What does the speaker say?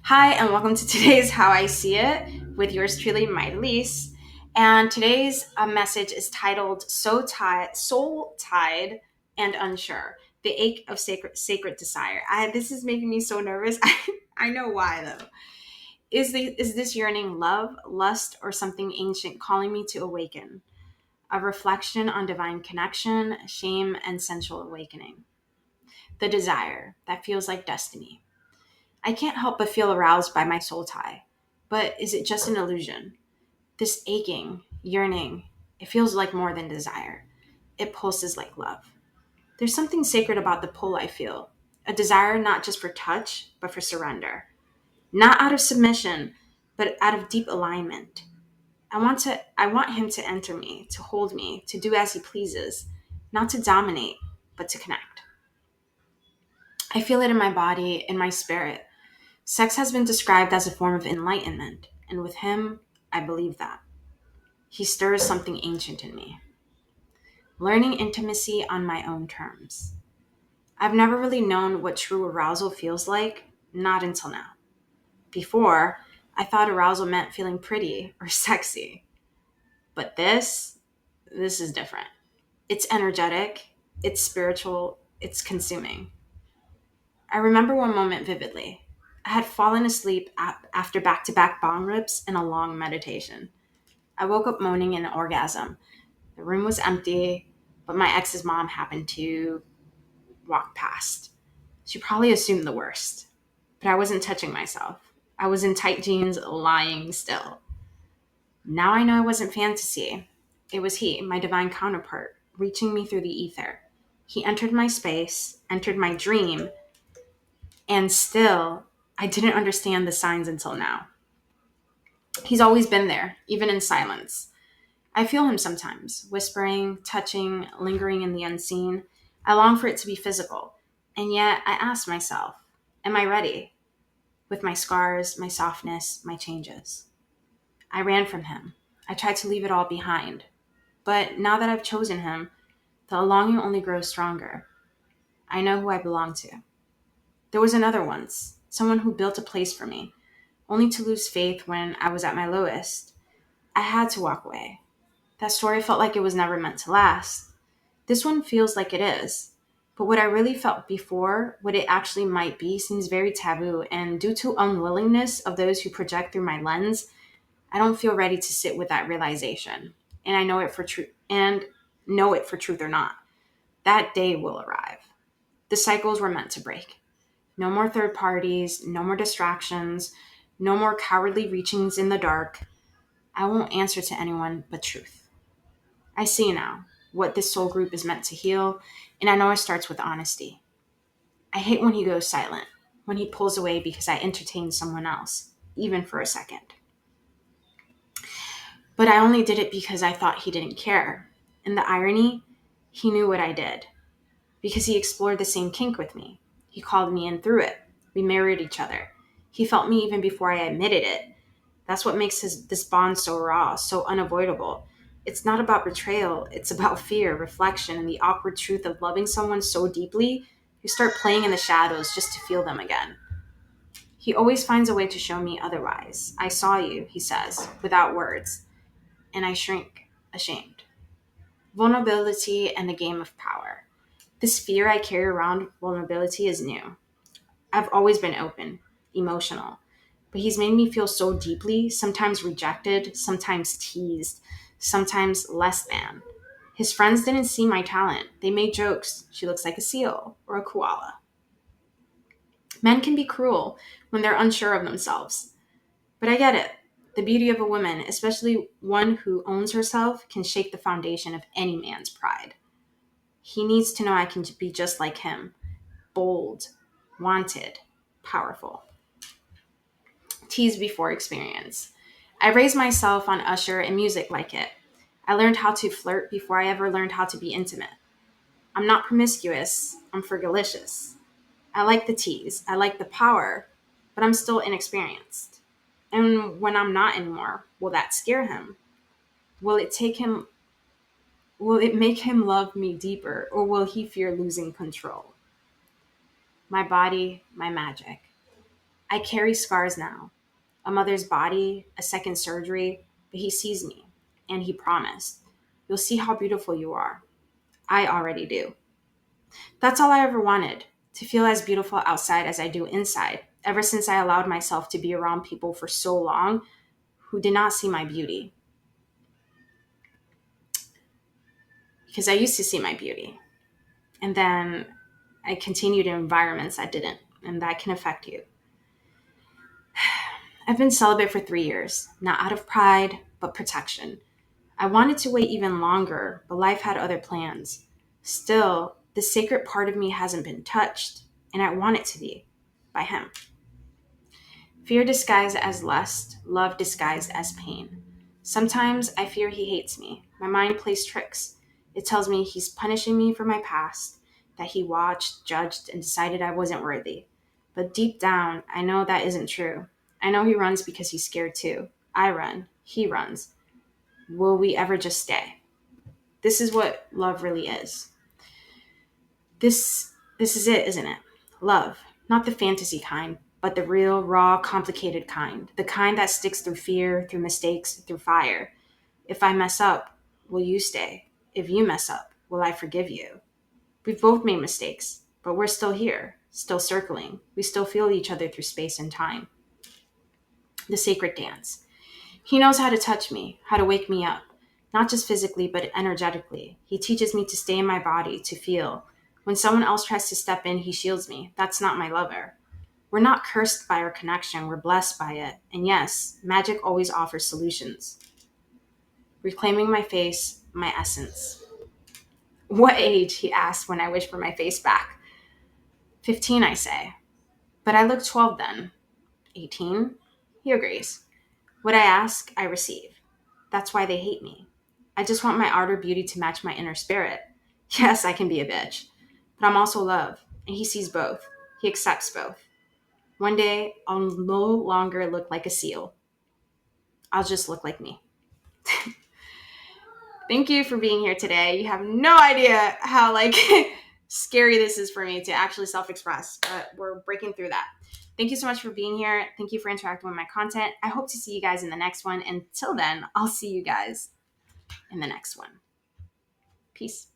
Hi, and welcome to today's How I See It with yours truly, my Elise. And today's message is titled Soul Tied and Unsure, the Ache of Sacred Desire. This is making me so nervous. I know why, though. Is this yearning love, lust, or something ancient calling me to awaken? A reflection on divine connection, shame, and sensual awakening. The desire that feels like destiny. I can't help but feel aroused by my soul tie. But is it just an illusion? This aching, yearning, it feels like more than desire. It pulses like love. There's something sacred about the pull I feel. A desire not just for touch, but for surrender. Not out of submission, but out of deep alignment. I want him to enter me, to hold me, to do as he pleases, not to dominate, but to connect. I feel it in my body, in my spirit. Sex has been described as a form of enlightenment, and with him, I believe that. He stirs something ancient in me. Learning intimacy on my own terms. I've never really known what true arousal feels like, not until now. Before, I thought arousal meant feeling pretty or sexy. But this is different. It's energetic, it's spiritual, it's consuming. I remember one moment vividly. I had fallen asleep after back to back bong rips and a long meditation. I woke up moaning in an orgasm. The room was empty, but my ex's mom happened to walk past. She probably assumed the worst, but I wasn't touching myself. I was in tight jeans, lying still. Now I know it wasn't fantasy. It was he, my divine counterpart, reaching me through the ether. He entered my space, entered my dream, and still, I didn't understand the signs until now. He's always been there, even in silence. I feel him sometimes, whispering, touching, lingering in the unseen. I long for it to be physical. And yet I ask myself, am I ready? With my scars, my softness, my changes. I ran from him. I tried to leave it all behind. But now that I've chosen him, the longing only grows stronger. I know who I belong to. There was another once, someone who built a place for me, only to lose faith when I was at my lowest. I had to walk away. That story felt like it was never meant to last. This one feels like it is. But what I really felt before, what it actually might be, seems very taboo. And due to unwillingness of those who project through my lens, I don't feel ready to sit with that realization. And I know it for truth and know it for truth or not. That day will arrive. The cycles were meant to break. No more third parties, no more distractions, no more cowardly reachings in the dark. I won't answer to anyone but truth. I see now what this soul group is meant to heal, and I know it starts with honesty. I hate when he goes silent, when he pulls away because I entertain someone else, even for a second. But I only did it because I thought he didn't care. And the irony, he knew what I did, because he explored the same kink with me. He called me in through it. We married each other. He felt me even before I admitted it. That's what makes this bond so raw, so unavoidable. It's not about betrayal, it's about fear, reflection, and the awkward truth of loving someone so deeply, you start playing in the shadows just to feel them again. He always finds a way to show me otherwise. I saw you, he says, without words, and I shrink, ashamed. Vulnerability and the game of power. This fear I carry around vulnerability is new. I've always been open, emotional, but he's made me feel so deeply, sometimes rejected, sometimes teased, sometimes less than. His friends didn't see my talent. They made jokes. She looks like a seal or a koala. Men can be cruel when they're unsure of themselves. But I get it. The beauty of a woman, especially one who owns herself, can shake the foundation of any man's pride. He needs to know I can be just like him, bold, wanted, powerful. Tease before experience. I raised myself on Usher and music like it. I learned how to flirt before I ever learned how to be intimate. I'm not promiscuous, I'm fergalicious. I like the tease, I like the power, but I'm still inexperienced. And when I'm not anymore, will that scare him? Will it take him will it make him love me deeper, or will he fear losing control? My body, my magic. I carry scars now, a mother's body, a second surgery, but he sees me, and he promised, "You'll see how beautiful you are." I already do. That's all I ever wanted, to feel as beautiful outside as I do inside, ever since I allowed myself to be around people for so long who did not see my beauty. Because I used to see my beauty. And then I continued in environments that didn't, and that can affect you. I've been celibate for 3 years, not out of pride, but protection. I wanted to wait even longer, but life had other plans. Still, the sacred part of me hasn't been touched, and I want it to be, by him. Fear disguised as lust, love disguised as pain. Sometimes I fear he hates me. My mind plays tricks. It tells me he's punishing me for my past, that he watched, judged, and decided I wasn't worthy. But deep down, I know that isn't true. I know he runs because he's scared too. I run. He runs. Will we ever just stay? This is what love really is. This is it, isn't it? Love, not the fantasy kind, but the real, raw, complicated kind. The kind that sticks through fear, through mistakes, through fire. If I mess up, will you stay? If you mess up, will I forgive you? We've both made mistakes, but we're still here, still circling. We still feel each other through space and time. The sacred dance. He knows how to touch me, how to wake me up, not just physically, but energetically. He teaches me to stay in my body, to feel. When someone else tries to step in, he shields me. That's not my lover. We're not cursed by our connection, we're blessed by it. And yes, magic always offers solutions. Reclaiming my face, my essence. What age? He asked when I wished for my face back. 15, I say. But I look 12 then. 18? He agrees. What I ask, I receive. That's why they hate me. I just want my outer beauty to match my inner spirit. Yes, I can be a bitch, but I'm also love, and he sees both. He accepts both. One day, I'll no longer look like a seal. I'll just look like me. Thank you for being here today. You have no idea how scary this is for me to actually self-express, but we're breaking through that. Thank you so much for being here. Thank you for interacting with my content. I hope to see you guys in the next one. Until then, I'll see you guys in the next one. Peace.